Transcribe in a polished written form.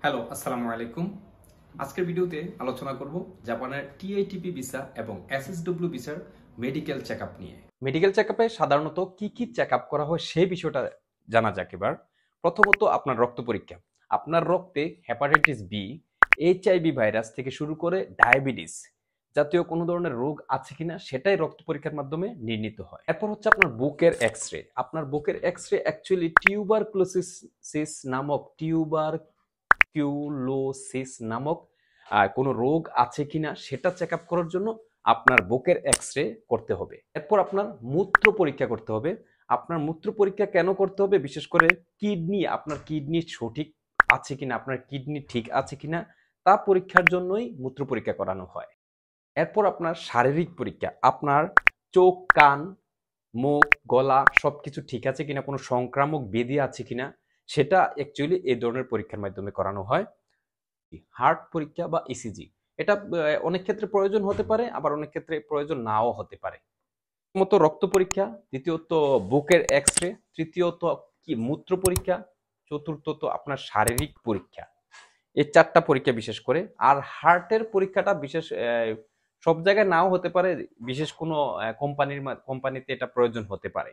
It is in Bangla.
হ্যালো, আসসালামু আলাইকুম। আজকের ভিডিওতে আলোচনা করব জাপানের টিআইটিপি ভিসা এবং এসএসডব্লিউ ভিসার মেডিকেল চেকআপ নিয়ে। মেডিকেল চেকআপে সাধারণত কি কি চেকআপ করা হয় সেই বিষয়টা জানা যাক এবার। প্রথমত আপনার রক্ত পরীক্ষা। আপনার রক্তে হেপাটাইটিস বি, এইচআইভি ভাইরাস থেকে শুরু করে ডায়াবেটিস জাতীয় কোনো ধরনের রোগ আছে কিনা সেটাই রক্ত পরীক্ষার মাধ্যমে নির্ণীত হয়। এরপর হচ্ছে আপনার বুকের এক্স-রে। আপনার বুকের এক্স-রে অ্যাকচুয়ালি টিউবারকুলোসিস নামক টিউবারকিউলোসিস নামক কোনো রোগ আছে কিনা সেটা চেক আপ করার জন্য আপনার বুকের এক্স-রে করতে হবে। এরপর আপনার মূত্র পরীক্ষা করতে হবে। আপনার মূত্র পরীক্ষা কেন করতে হবে? বিশেষ করে আপনার কিডনি সঠিক আছে কিনা, আপনার কিডনি ঠিক আছে কিনা তা পরীক্ষার জন্যই মূত্র পরীক্ষা করানো হয়। এরপর আপনার শারীরিক পরীক্ষা, আপনার চোখ, কান, মুখ, গলা সবকিছু ঠিক আছে কিনা, কোনো সংক্রামক ব্যাধি আছে কিনা সেটা অ্যাকচুয়ালি এই ধরনের পরীক্ষার মাধ্যমে করানো হয়। হার্ট পরীক্ষা বা ইসিজি এটা অনেক ক্ষেত্রে প্রয়োজন হতে পারে, আবার অনেক ক্ষেত্রে প্রয়োজন নাও হতে পারে। প্রথমত রক্ত পরীক্ষা, দ্বিতীয়ত বুকের এক্স-রে, তৃতীয়ত কি মূত্র পরীক্ষা, চতুর্থত আপনার শারীরিক পরীক্ষা। এই চারটা পরীক্ষা বিশেষ করে। আর হার্টের পরীক্ষাটা বিশেষ সব জায়গায় নাও হতে পারে, বিশেষ কোনো কোম্পানিতে এটা প্রয়োজন হতে পারে।